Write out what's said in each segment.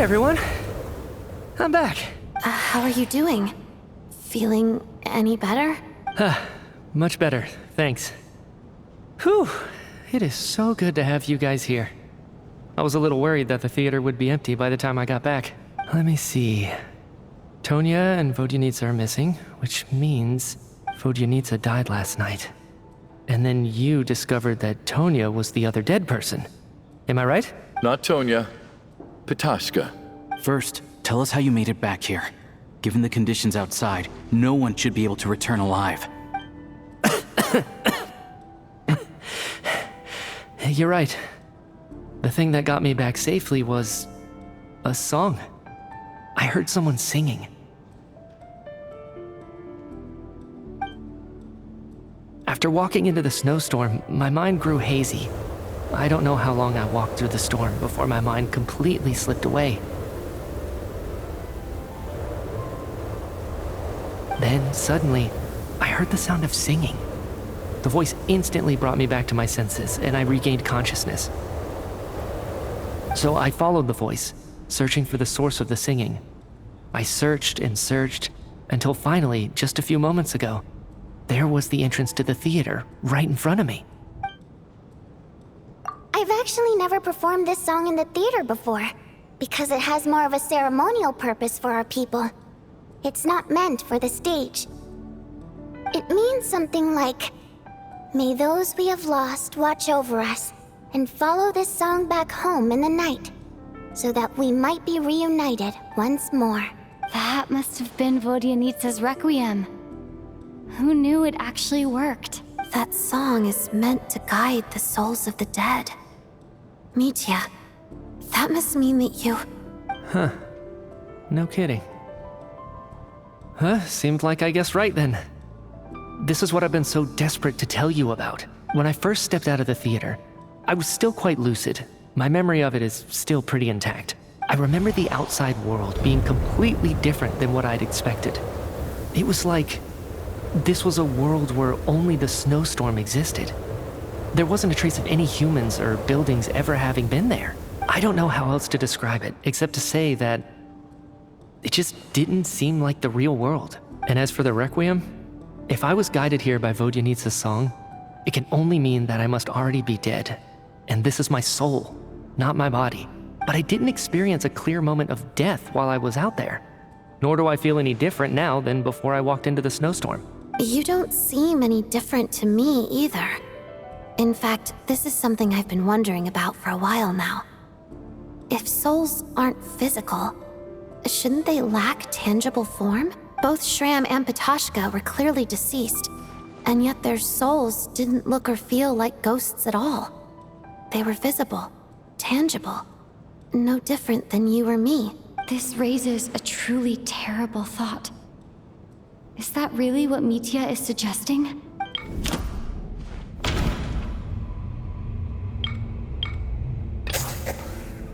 everyone. I'm back. How are you doing? Feeling any better? Much better, thanks. Whew, it is so good to have you guys here. I was a little worried that the theater would be empty by the time I got back. Let me see. Tonya and Vodyanitsa are missing, which means Vodyanitsa died last night. And then you discovered that Tonya was the other dead person. Am I right? Not Tonya. Petashka. First, tell us how you made it back here. Given the conditions outside, no one should be able to return alive. You're right. The thing that got me back safely was a song. I heard someone singing. After walking into the snowstorm, my mind grew hazy. I don't know how long I walked through the storm before my mind completely slipped away. Then, suddenly, I heard the sound of singing. The voice instantly brought me back to my senses, and I regained consciousness. So I followed the voice, searching for the source of the singing. I searched and searched, until finally, just a few moments ago, there was the entrance to the theater, right in front of me. I've actually never performed this song in the theater before, because it has more of a ceremonial purpose for our people. It's not meant for the stage. It means something like, "May those we have lost watch over us, and follow this song back home in the night, so that we might be reunited once more." That must have been Vodyanitsa's requiem. Who knew it actually worked? That song is meant to guide the souls of the dead. Mitya, that must mean that you... Huh. No kidding. Seemed like I guessed right then. This is what I've been so desperate to tell you about. When I first stepped out of the theater, I was still quite lucid. My memory of it is still pretty intact. I remember the outside world being completely different than what I'd expected. It was like this was a world where only the snowstorm existed. There wasn't a trace of any humans or buildings ever having been there. I don't know how else to describe it, except to say that it just didn't seem like the real world. And as for the requiem, if I was guided here by Vodyanitsa's song, it can only mean that I must already be dead. And this is my soul, not my body. But I didn't experience a clear moment of death while I was out there. Nor do I feel any different now than before I walked into the snowstorm. You don't seem any different to me either. In fact, this is something I've been wondering about for a while now. If souls aren't physical, shouldn't they lack tangible form? Both Shram and Petashka were clearly deceased, and yet their souls didn't look or feel like ghosts at all. They were visible, tangible, no different than you or me. This raises a truly terrible thought. Is that really what Mitya is suggesting?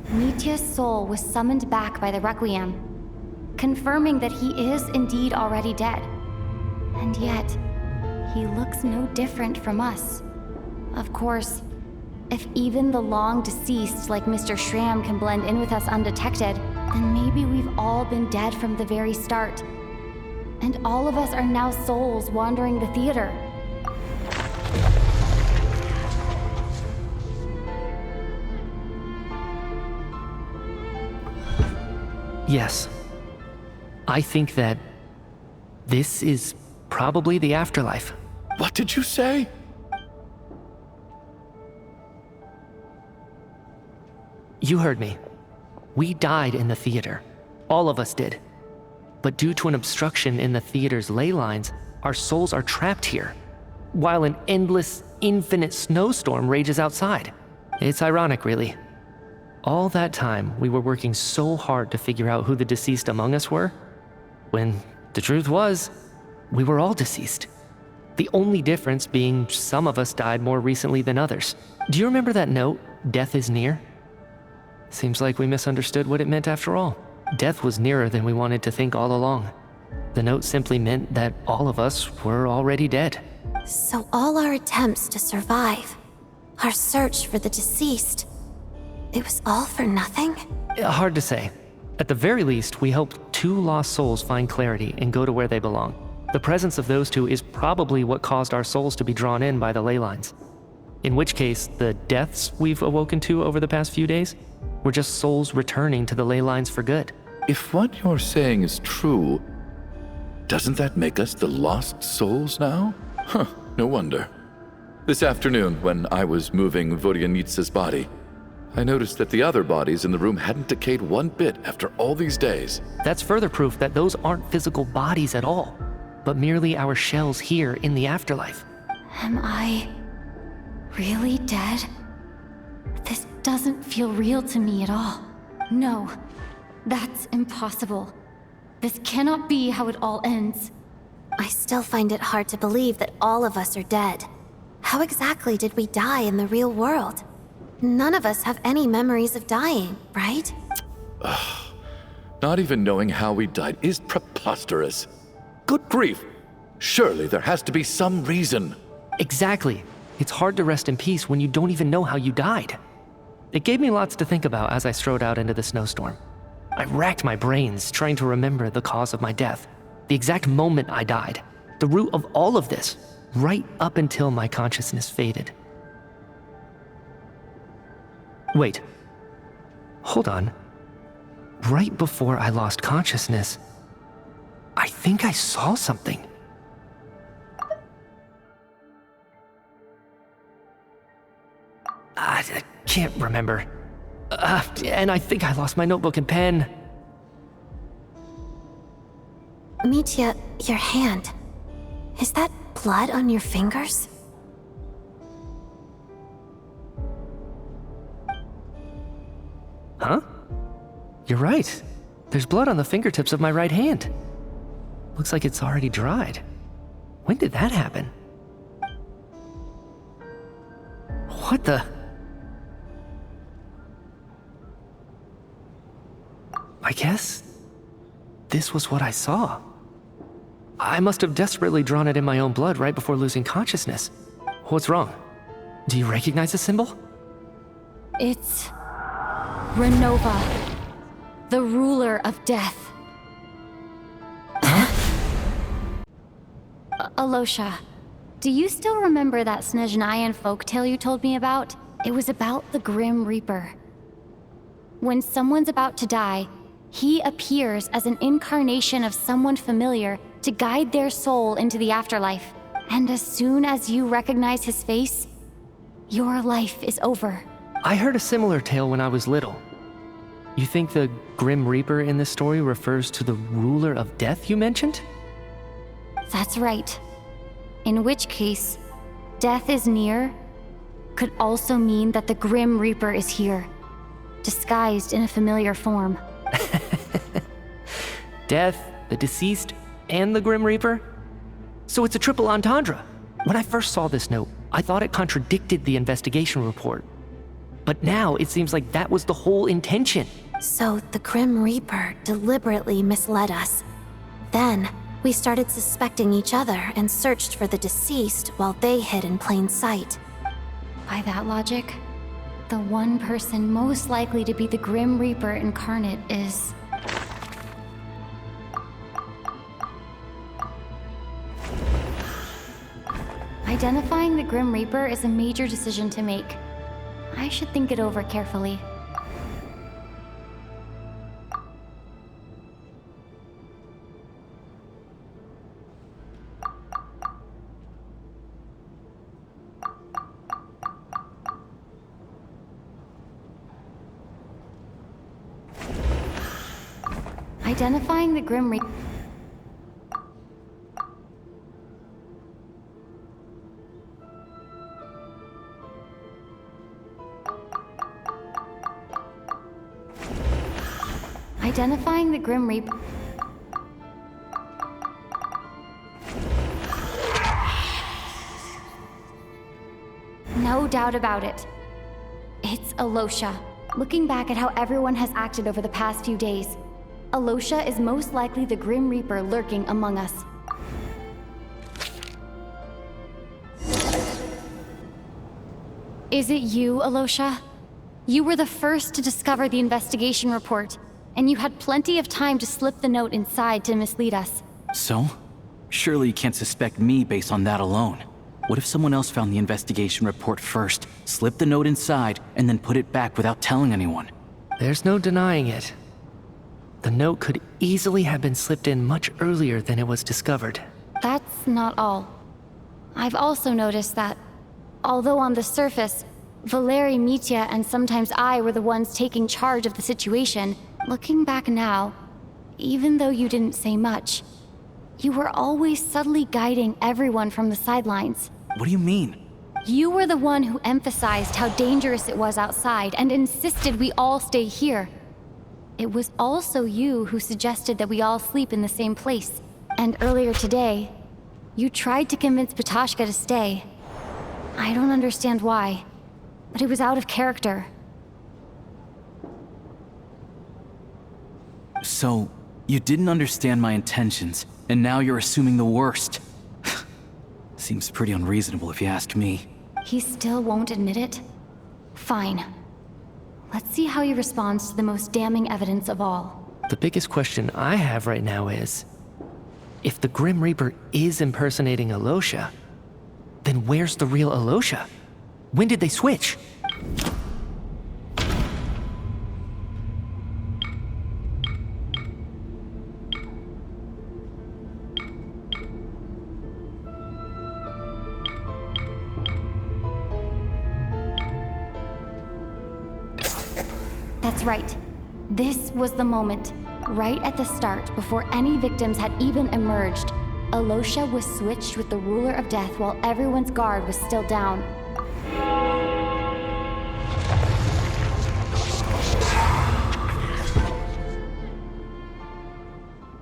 Mitya's soul was summoned back by the Requiem, confirming that he is indeed already dead. And yet, he looks no different from us. Of course, if even the long-deceased like Mr. Shram can blend in with us undetected, then maybe we've all been dead from the very start. And all of us are now souls wandering the theater. Yes. I think that this is probably the afterlife. What did you say? You heard me. We died in the theater. All of us did. But due to an obstruction in the theater's ley lines, our souls are trapped here, while an endless, infinite snowstorm rages outside. It's ironic, really. All that time, we were working so hard to figure out who the deceased among us were, when the truth was, we were all deceased. The only difference being some of us died more recently than others. Do you remember that note, "Death is near"? Seems like we misunderstood what it meant after all. Death was nearer than we wanted to think all along. The note simply meant that all of us were already dead. So all our attempts to survive, our search for the deceased, it was all for nothing? Hard to say. At the very least, we helped two lost souls find clarity and go to where they belong. The presence of those two is probably what caused our souls to be drawn in by the ley lines. In which case, the deaths we've awoken to over the past few days were just souls returning to the ley lines for good. If what you're saying is true, doesn't that make us the lost souls now? Huh, no wonder. This afternoon, when I was moving Vodyanitsa's body, I noticed that the other bodies in the room hadn't decayed one bit after all these days. That's further proof that those aren't physical bodies at all, but merely our shells here in the afterlife. Am I really dead? This doesn't feel real to me at all. No, that's impossible. This cannot be how it all ends. I still find it hard to believe that all of us are dead. How exactly did we die in the real world? None of us have any memories of dying, right? Not even knowing how we died is preposterous. Good grief! Surely there has to be some reason. Exactly. It's hard to rest in peace when you don't even know how you died. It gave me lots to think about as I strode out into the snowstorm. I racked my brains trying to remember the cause of my death, the exact moment I died, the root of all of this, right up until my consciousness faded. Wait. Hold on. Right before I lost consciousness, I think I saw something. I can't remember. And I think I lost my notebook and pen. Mitya, your hand. Is that blood on your fingers? Huh? You're right. There's blood on the fingertips of my right hand. Looks like it's already dried. When did that happen? What the? I guess this was what I saw. I must have desperately drawn it in my own blood right before losing consciousness. What's wrong? Do you recognize the symbol? It's Renova, the ruler of death. Alosha, do you still remember that Snezhnayan folktale you told me about? It was about the Grim Reaper. When someone's about to die, he appears as an incarnation of someone familiar to guide their soul into the afterlife. And as soon as you recognize his face, your life is over. I heard a similar tale when I was little. You think the Grim Reaper in this story refers to the ruler of death you mentioned? That's right. In which case, death is near could also mean that the Grim Reaper is here, disguised in a familiar form. Death, the deceased, and the Grim Reaper? So it's a triple entendre. When I first saw this note, I thought it contradicted the investigation report. But now it seems like that was the whole intention. So the Grim Reaper deliberately misled us. Then, we started suspecting each other and searched for the deceased while they hid in plain sight. By that logic, the one person most likely to be the Grim Reaper incarnate is... Identifying the Grim Reaper is a major decision to make. I should think it over carefully. Identifying the Grim Reaper. Identifying the Grim Reaper. No doubt about it. It's Alosha. Looking back at how everyone has acted over the past few days, Alosha is most likely the Grim Reaper lurking among us. Is it you, Alosha? You were the first to discover the investigation report, and you had plenty of time to slip the note inside to mislead us. So? Surely you can't suspect me based on that alone. What if someone else found the investigation report first, slipped the note inside, and then put it back without telling anyone? There's no denying it. The note could easily have been slipped in much earlier than it was discovered. That's not all. I've also noticed that, although on the surface, Valeri, Mitya, and sometimes I were the ones taking charge of the situation, looking back now, even though you didn't say much, you were always subtly guiding everyone from the sidelines. What do you mean? You were the one who emphasized how dangerous it was outside and insisted we all stay here. It was also you who suggested that we all sleep in the same place. And earlier today, you tried to convince Patoshka to stay. I don't understand why, but it was out of character. So, you didn't understand my intentions, and now you're assuming the worst. Seems pretty unreasonable if you ask me. He still won't admit it? Fine. Let's see how he responds to the most damning evidence of all. The biggest question I have right now is, if the Grim Reaper is impersonating Alosha, then where's the real Alosha? When did they switch? That's right. This was the moment. Right at the start, before any victims had even emerged, Alosha was switched with the Ruler of Death while everyone's guard was still down.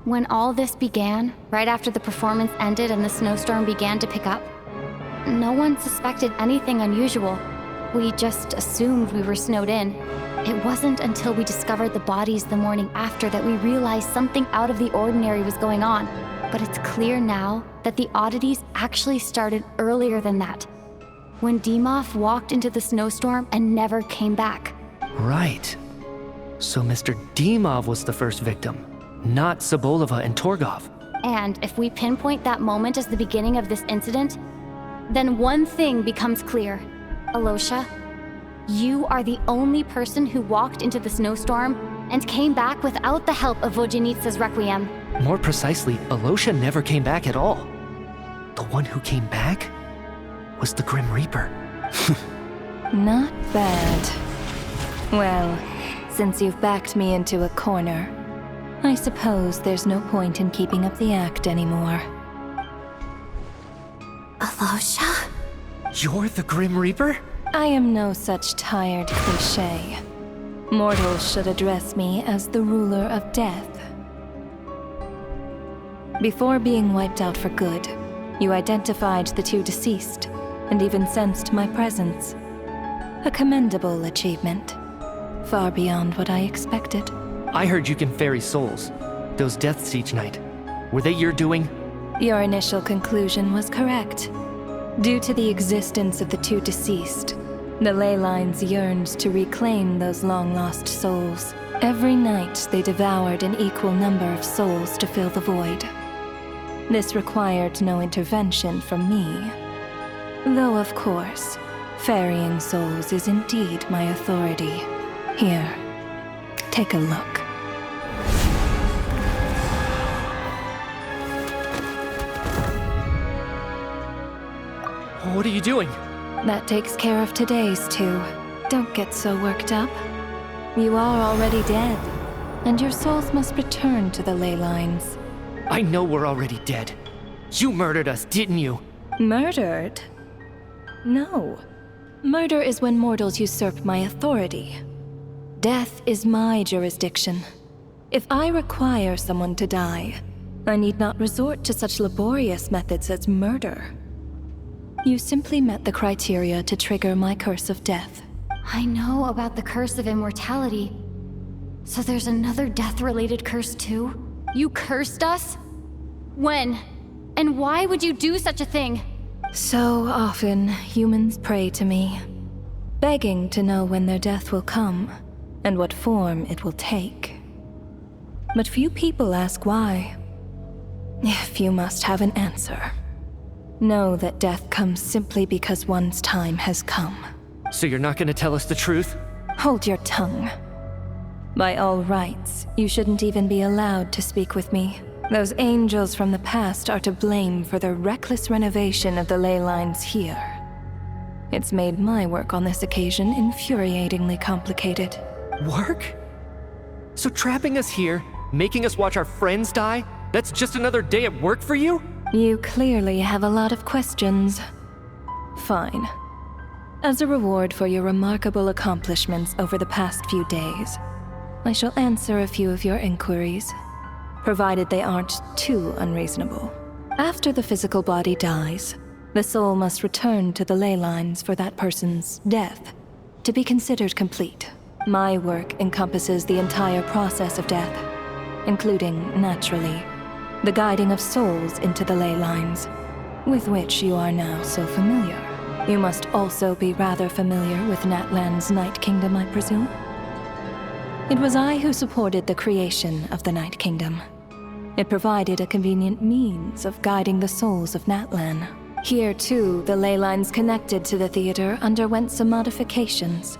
When all this began, right after the performance ended and the snowstorm began to pick up, no one suspected anything unusual. We just assumed we were snowed in. It wasn't until we discovered the bodies the morning after that we realized something out of the ordinary was going on. But it's clear now that the oddities actually started earlier than that, when Dimov walked into the snowstorm and never came back. Right. So Mr. Dimov was the first victim, not Sobolova and Torgov. And if we pinpoint that moment as the beginning of this incident, then one thing becomes clear. Alosha, you are the only person who walked into the snowstorm and came back without the help of Vodyanitsa's Requiem. More precisely, Alosha never came back at all. The one who came back was the Grim Reaper. Not bad. Well, since you've backed me into a corner, I suppose there's no point in keeping up the act anymore. Alosha? You're the Grim Reaper? I am no such tired cliché. Mortals should address me as the ruler of death. Before being wiped out for good, you identified the two deceased, and even sensed my presence. A commendable achievement. Far beyond what I expected. I heard you can ferry souls. Those deaths each night. Were they your doing? Your initial conclusion was correct. Due to the existence of the two deceased, the ley lines yearned to reclaim those long-lost souls. Every night they devoured an equal number of souls to fill the void. This required no intervention from me. Though, of course, ferrying souls is indeed my authority. Here, take a look. What are you doing? That takes care of today's two. Don't get so worked up. You are already dead, and your souls must return to the ley lines. I know we're already dead. You murdered us, didn't you? Murdered? No. Murder is when mortals usurp my authority. Death is my jurisdiction. If I require someone to die, I need not resort to such laborious methods as murder. You simply met the criteria to trigger my curse of death. I know about the curse of immortality. So there's another death-related curse too? You cursed us? When? And why would you do such a thing? So often, humans pray to me, begging to know when their death will come, and what form it will take. but few people ask why. If you must have an answer, know that death comes simply because one's time has come. So you're not gonna tell us the truth? Hold your tongue. By all rights, you shouldn't even be allowed to speak with me. Those angels from the past are to blame for the reckless renovation of the ley lines here. It's made my work on this occasion infuriatingly complicated. Work? So trapping us here, making us watch our friends die, that's just another day at work for you? You clearly have a lot of questions. Fine. As a reward for your remarkable accomplishments over the past few days, I shall answer a few of your inquiries, provided they aren't too unreasonable. After the physical body dies, the soul must return to the ley lines for that person's death to be considered complete. My work encompasses the entire process of death, including, naturally, the guiding of souls into the ley lines, with which you are now so familiar. You must also be rather familiar with Natlan's Night Kingdom, I presume? It was I who supported the creation of the Night Kingdom. It provided a convenient means of guiding the souls of Natlan. Here, too, the ley lines connected to the theater underwent some modifications.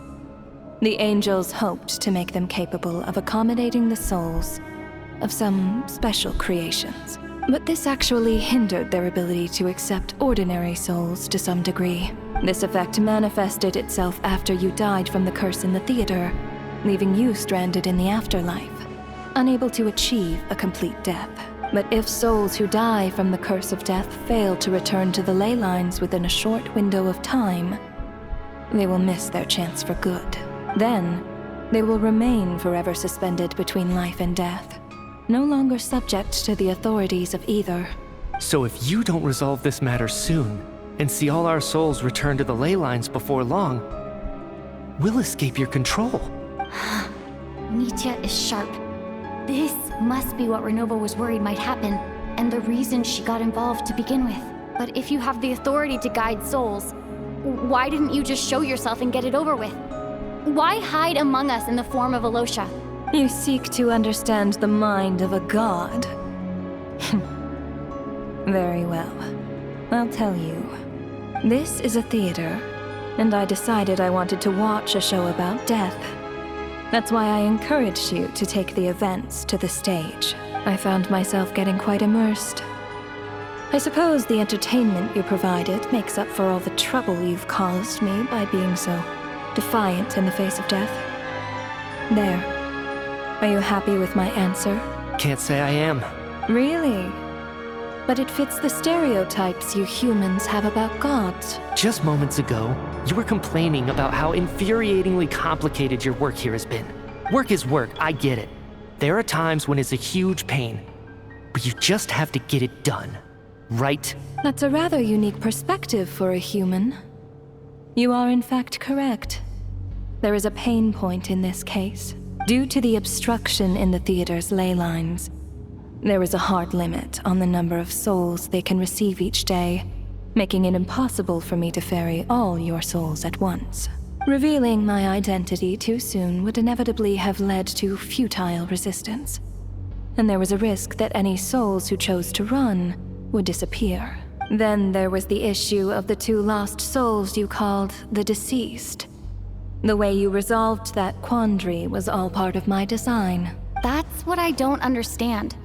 The angels hoped to make them capable of accommodating the souls of some special creations. But this actually hindered their ability to accept ordinary souls to some degree. This effect manifested itself after you died from the curse in the theater, leaving you stranded in the afterlife, unable to achieve a complete death. But if souls who die from the curse of death fail to return to the ley lines within a short window of time, they will miss their chance for good. Then, they will remain forever suspended between life and death, no longer subject to the authorities of either. So if you don't resolve this matter soon, and see all our souls return to the ley lines before long, we'll escape your control. Nitya is sharp. This must be what Renova was worried might happen, and the reason she got involved to begin with. But if you have the authority to guide souls, why didn't you just show yourself and get it over with? Why hide among us in the form of Alosha? You seek to understand the mind of a god. Very well. I'll tell you. This is a theater, and I decided I wanted to watch a show about death. That's why I encouraged you to take the events to the stage. I found myself getting quite immersed. I suppose the entertainment you provided makes up for all the trouble you've caused me by being so defiant in the face of death. There. Are you happy with my answer? Can't say I am. Really? But it fits the stereotypes you humans have about gods. Just moments ago, you were complaining about how infuriatingly complicated your work here has been. Work is work, I get it. There are times when it's a huge pain, but you just have to get it done, right? That's a rather unique perspective for a human. You are in fact correct. There is a pain point in this case. Due to the obstruction in the theater's ley lines, there is a hard limit on the number of souls they can receive each day, making it impossible for me to ferry all your souls at once. Revealing my identity too soon would inevitably have led to futile resistance, and there was a risk that any souls who chose to run would disappear. Then there was the issue of the two lost souls you called the deceased. The way you resolved that quandary was all part of my design. That's what I don't understand.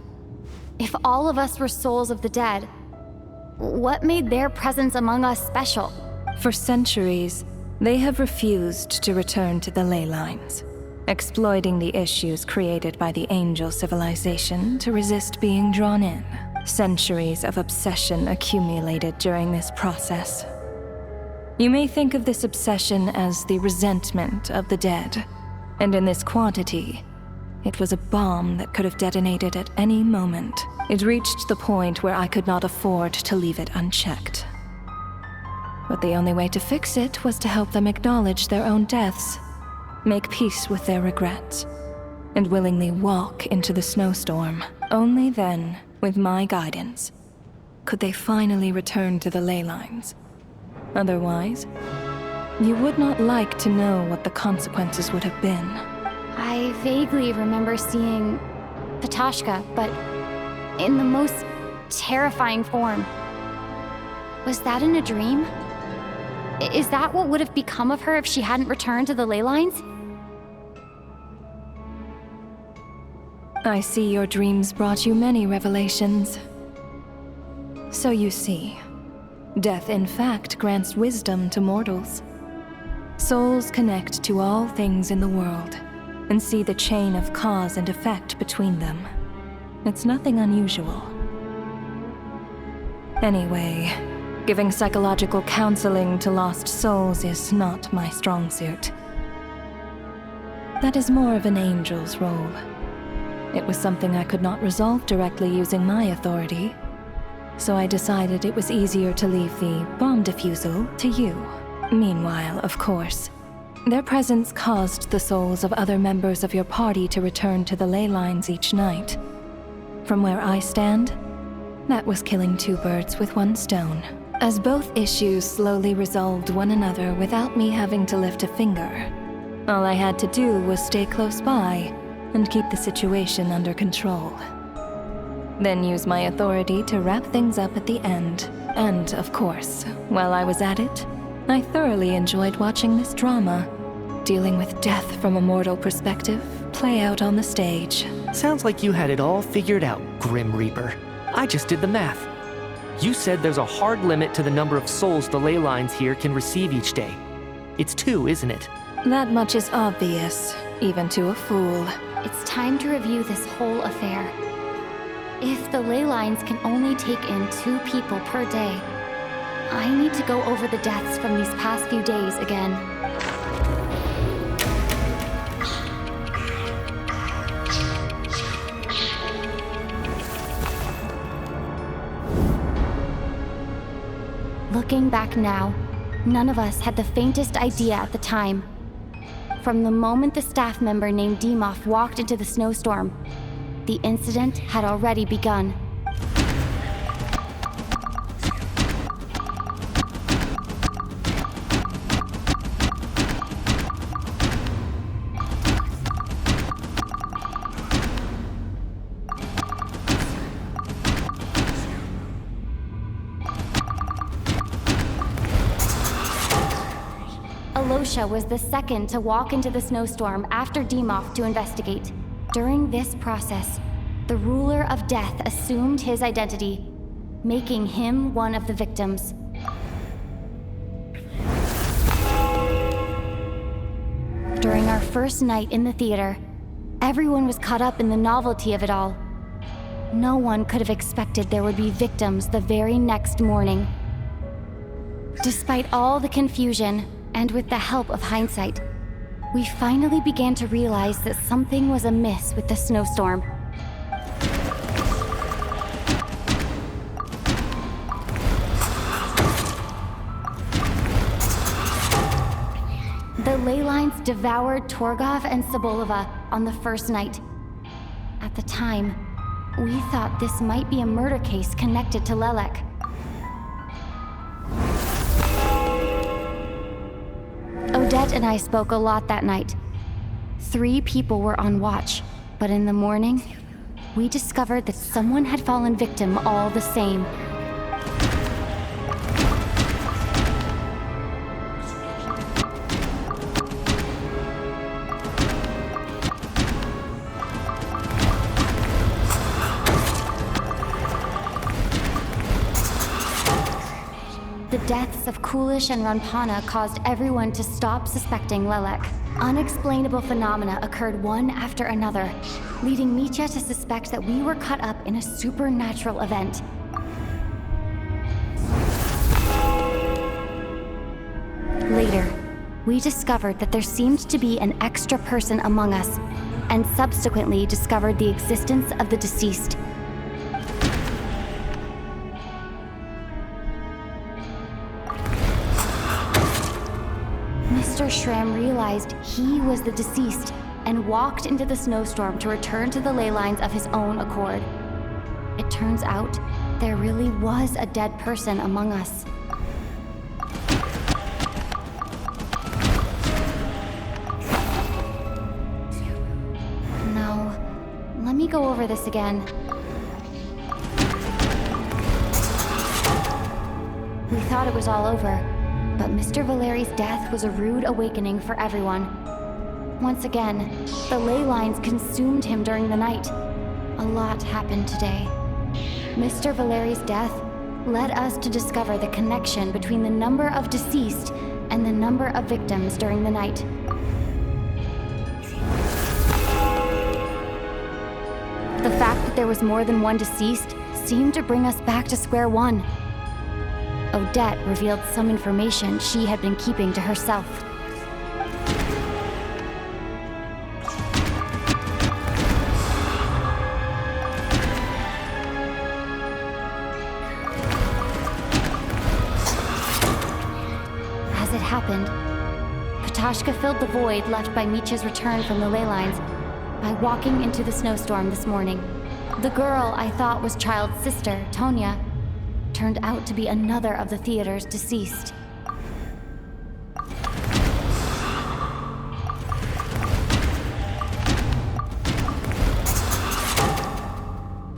If all of us were souls of the dead, what made their presence among us special? For centuries, they have refused to return to the ley lines, exploiting the issues created by the angel civilization to resist being drawn in. Centuries of obsession accumulated during this process. You may think of this obsession as the resentment of the dead, and in this quantity, it was a bomb that could have detonated at any moment. It reached the point where I could not afford to leave it unchecked. But the only way to fix it was to help them acknowledge their own deaths, make peace with their regrets, and willingly walk into the snowstorm. Only then, with my guidance, could they finally return to the ley lines. Otherwise, you would not like to know what the consequences would have been. I vaguely remember seeing Ptashka, but in the most terrifying form. Was that in a dream? Is that what would have become of her if she hadn't returned to the ley lines? I see your dreams brought you many revelations. So you see, death in fact grants wisdom to mortals. Souls connect to all things in the world and see the chain of cause and effect between them. It's nothing unusual. Anyway, giving psychological counseling to lost souls is not my strong suit. That is more of an angel's role. It was something I could not resolve directly using my authority, so I decided it was easier to leave the bomb defusal to you. Meanwhile, of course, their presence caused the souls of other members of your party to return to the ley lines each night. From where I stand, that was killing two birds with one stone, as both issues slowly resolved one another without me having to lift a finger. All I had to do was stay close by and keep the situation under control. Then use my authority to wrap things up at the end. And, of course, while I was at it, I thoroughly enjoyed watching this drama, dealing with death from a mortal perspective, play out on the stage. Sounds like you had it all figured out, Grim Reaper. I just did the math. You said there's a hard limit to the number of souls the ley lines here can receive each day. It's 2, isn't it? That much is obvious, even to a fool. It's time to review this whole affair. If the ley lines can only take in 2 people per day, I need to go over the deaths from these past few days again. Looking back now, none of us had the faintest idea at the time. From the moment the staff member named Dimov walked into the snowstorm, the incident had already begun. Alosha was the second to walk into the snowstorm after Dimov to investigate. During this process, the ruler of death assumed his identity, making him one of the victims. During our first night in the theater, everyone was caught up in the novelty of it all. No one could have expected there would be victims the very next morning. Despite all the confusion, and with the help of hindsight, we finally began to realize that something was amiss with the snowstorm. The ley lines devoured Torgov and Sobolova on the first night. At the time, we thought this might be a murder case connected to Lelek. Odette and I spoke a lot that night. 3 people were on watch, but in the morning, we discovered that someone had fallen victim all the same. The deaths of Kulish and Ranpana caused everyone to stop suspecting Lelek. Unexplainable phenomena occurred one after another, leading Mitya to suspect that we were caught up in a supernatural event. Later, we discovered that there seemed to be an extra person among us, and subsequently discovered the existence of the deceased. Mr. Shram realized he was the deceased and walked into the snowstorm to return to the ley lines of his own accord. It turns out there really was a dead person among us. Now, let me me go over this again. We thought it was all over, but Mr. Valeri's death was a rude awakening for everyone. Once again, the ley lines consumed him during the night. A lot happened today. Mr. Valeri's death led us to discover the connection between the number of deceased and the number of victims during the night. The fact that there was more than one deceased seemed to bring us back to square one. Odette revealed some information she had been keeping to herself. As it happened, Ptashka filled the void left by Micha's return from the ley lines by walking into the snowstorm this morning. The girl I thought was Child's sister, Tonya, turned out to be another of the theater's deceased.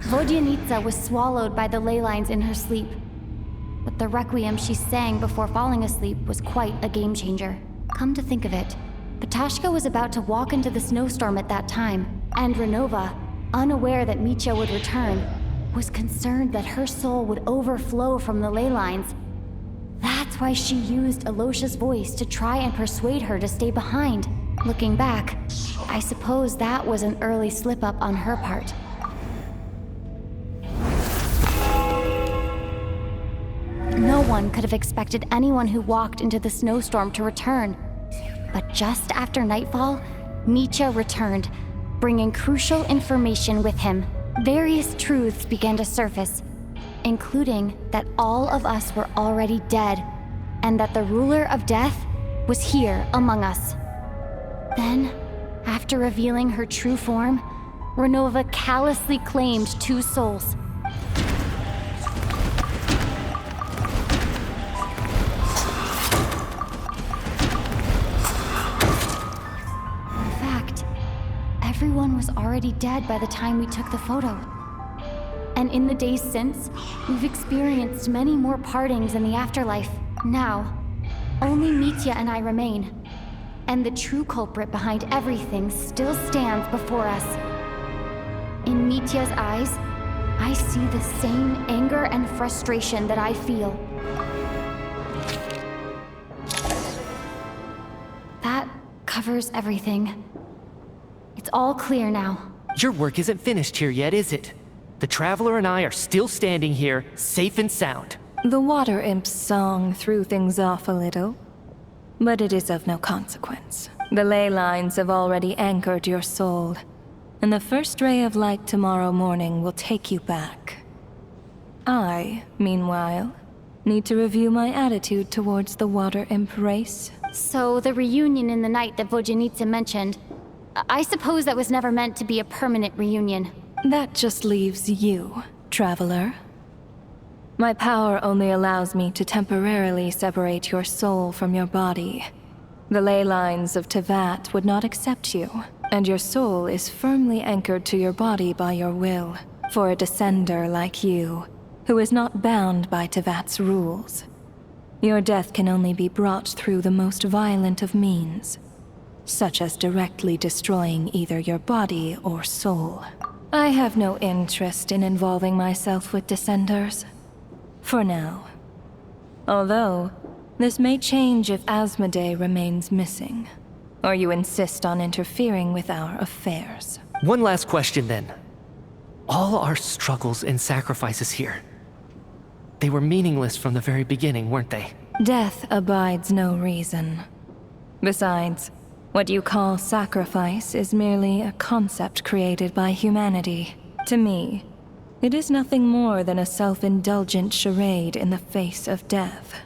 Vodyanitsa was swallowed by the ley lines in her sleep, but the requiem she sang before falling asleep was quite a game changer. Come to think of it, Ptashka was about to walk into the snowstorm at that time, and Renova, unaware that Micha would return, was concerned that her soul would overflow from the ley lines. That's why she used Alosha's voice to try and persuade her to stay behind. Looking back, I suppose that was an early slip-up on her part. No one could have expected anyone who walked into the snowstorm to return. But just after nightfall, Micha returned, bringing crucial information with him. Various truths began to surface, including that all of us were already dead, and that the ruler of death was here among us. Then, after revealing her true form, Renova callously claimed 2 souls. Everyone was already dead by the time we took the photo. And in the days since, we've experienced many more partings in the afterlife. Now, only Mitya and I remain. And the true culprit behind everything still stands before us. In Mitya's eyes, I see the same anger and frustration that I feel. That covers everything. It's all clear now. Your work isn't finished here yet, is it? The Traveler and I are still standing here, safe and sound. The Water Imp's song threw things off a little, but it is of no consequence. The ley lines have already anchored your soul, and the first ray of light tomorrow morning will take you back. I, meanwhile, need to review my attitude towards the Water Imp race. So the reunion in the night that Vodyanitsa mentioned, I suppose that was never meant to be a permanent reunion. That just leaves you, Traveler. My power only allows me to temporarily separate your soul from your body. The ley lines of Tevat would not accept you, and your soul is firmly anchored to your body by your will. For a descender like you, who is not bound by Tevat's rules, your death can only be brought through the most violent of means, such as directly destroying either your body or soul. I have no interest in involving myself with Descenders. For now. Although, this may change if Asmodee remains missing, or you insist on interfering with our affairs. One last question then. All our struggles and sacrifices here, they were meaningless from the very beginning, weren't they? Death abides no reason. Besides, what you call sacrifice is merely a concept created by humanity. To me, it is nothing more than a self-indulgent charade in the face of death.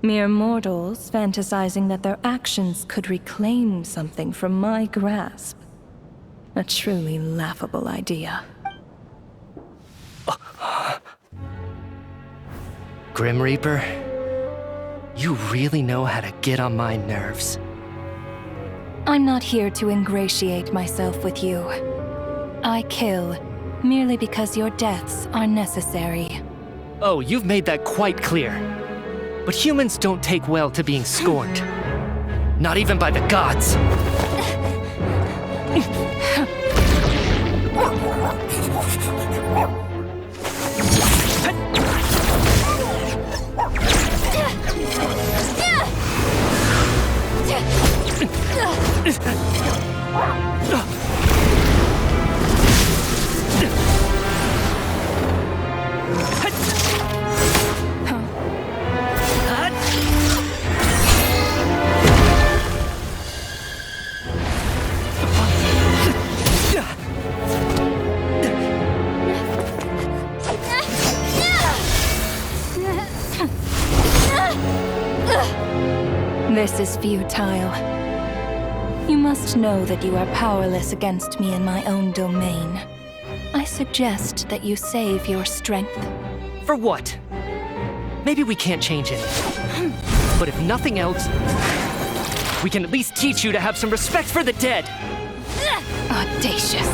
Mere mortals fantasizing that their actions could reclaim something from my grasp. A truly laughable idea. Grim Reaper, you really know how to get on my nerves. I'm not here to ingratiate myself with you. I kill, merely because your deaths are necessary. Oh, you've made that quite clear. But humans don't take well to being scorned. Not even by the gods. This is futile. You must know that you are powerless against me in my own domain. I suggest that you save your strength. For what? Maybe we can't change it. But if nothing else, we can at least teach you to have some respect for the dead. Audacious.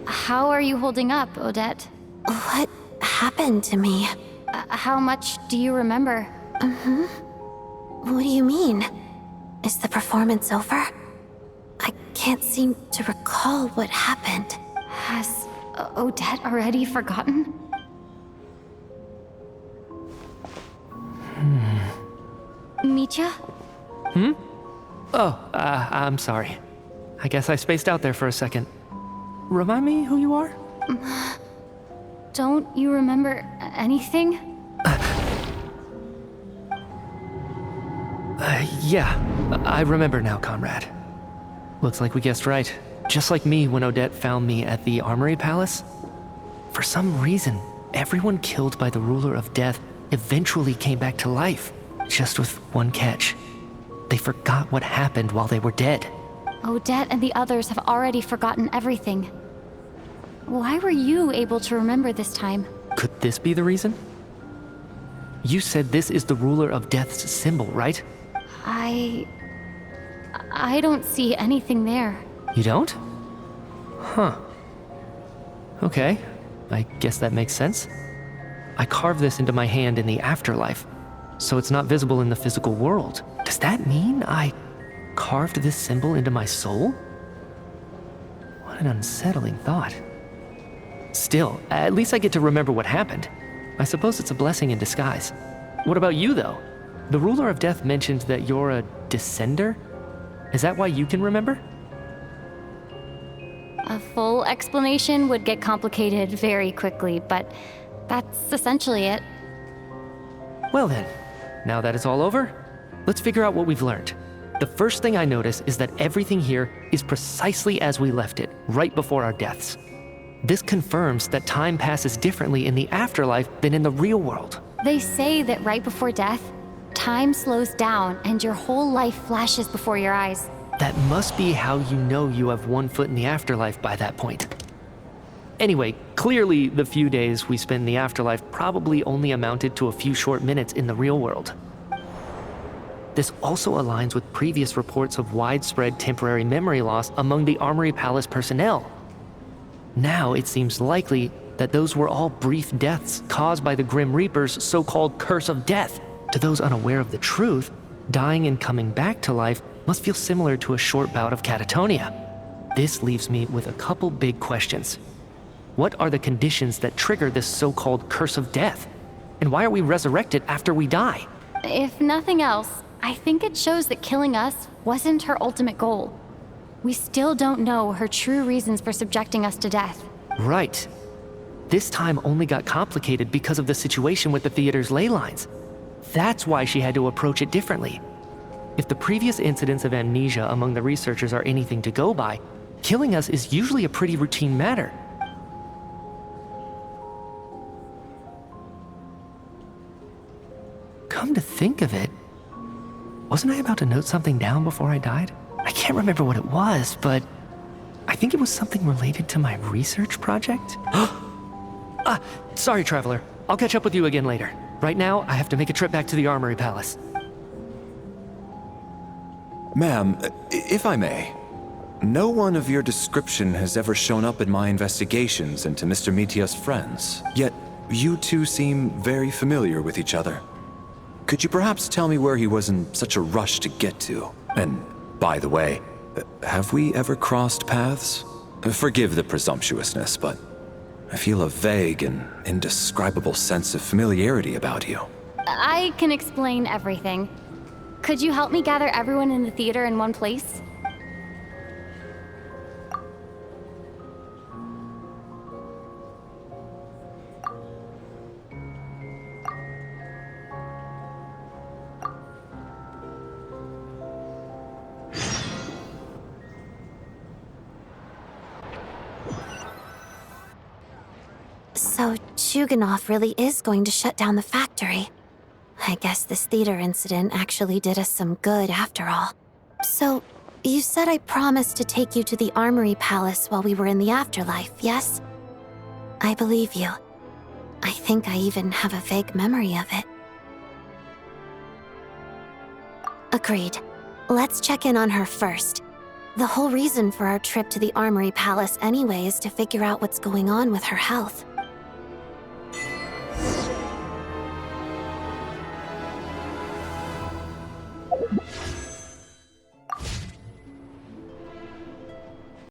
How are you holding up, Odette? What happened to me? How much do you remember? What do you mean? Is the performance over? I can't seem to recall what happened. Has Odette already forgotten? Mitya? Oh, I'm sorry. I guess I spaced out there for a second. Remind me who you are? Don't you remember anything? Yeah, I remember now, comrade. Looks like we guessed right. Just like me when Odette found me at the Armory Palace. For some reason, everyone killed by the Ruler of Death eventually came back to life. Just with one catch. They forgot what happened while they were dead. Odette and the others have already forgotten everything. Why were you able to remember this time? Could this be the reason? You said this is the Ruler of Death's symbol, right? I don't see anything there. You don't? Huh. Okay, I guess that makes sense. I carved this into my hand in the afterlife, so it's not visible in the physical world. Does that mean I carved this symbol into my soul? What an unsettling thought. Still, at least I get to remember what happened. I suppose it's a blessing in disguise. What about you, though? The Ruler of Death mentioned that you're a descender? Is that why you can remember? A full explanation would get complicated very quickly, but that's essentially it. Well then, now that it's all over, let's figure out what we've learned. The first thing I notice is that everything here is precisely as we left it, right before our deaths. This confirms that time passes differently in the afterlife than in the real world. They say that right before death, time slows down and your whole life flashes before your eyes. That must be how you know you have one foot in the afterlife by that point. Anyway, clearly the few days we spend in the afterlife probably only amounted to a few short minutes in the real world. This also aligns with previous reports of widespread temporary memory loss among the Armory Palace personnel. Now it seems likely that those were all brief deaths caused by the Grim Reaper's so-called curse of death. To those unaware of the truth, dying and coming back to life must feel similar to a short bout of catatonia. This leaves me with a couple big questions. What are the conditions that trigger this so-called curse of death? And why are we resurrected after we die? If nothing else, I think it shows that killing us wasn't her ultimate goal. We still don't know her true reasons for subjecting us to death. Right. This time only got complicated because of the situation with the theater's ley lines. That's why she had to approach it differently. If the previous incidents of amnesia among the researchers are anything to go by, killing us is usually a pretty routine matter. Come to think of it, wasn't I about to note something down before I died? I can't remember what it was, but I think it was something related to my research project. Sorry, Traveler. I'll catch up with you again later. Right now, I have to make a trip back to the Armory Palace. Ma'am, if I may, no one of your description has ever shown up in my investigations into Mr. Mitia's friends, yet you two seem very familiar with each other. Could you perhaps tell me where he was in such a rush to get to? And, by the way, have we ever crossed paths? Forgive the presumptuousness, but I feel a vague and indescribable sense of familiarity about you. I can explain everything. Could you help me gather everyone in the theater in one place? So Chuganov really is going to shut down the factory. I guess this theater incident actually did us some good after all. So, you said I promised to take you to the Armory Palace while we were in the afterlife, yes? I believe you. I think I even have a vague memory of it. Agreed. Let's check in on her first. The whole reason for our trip to the Armory Palace anyway is to figure out what's going on with her health.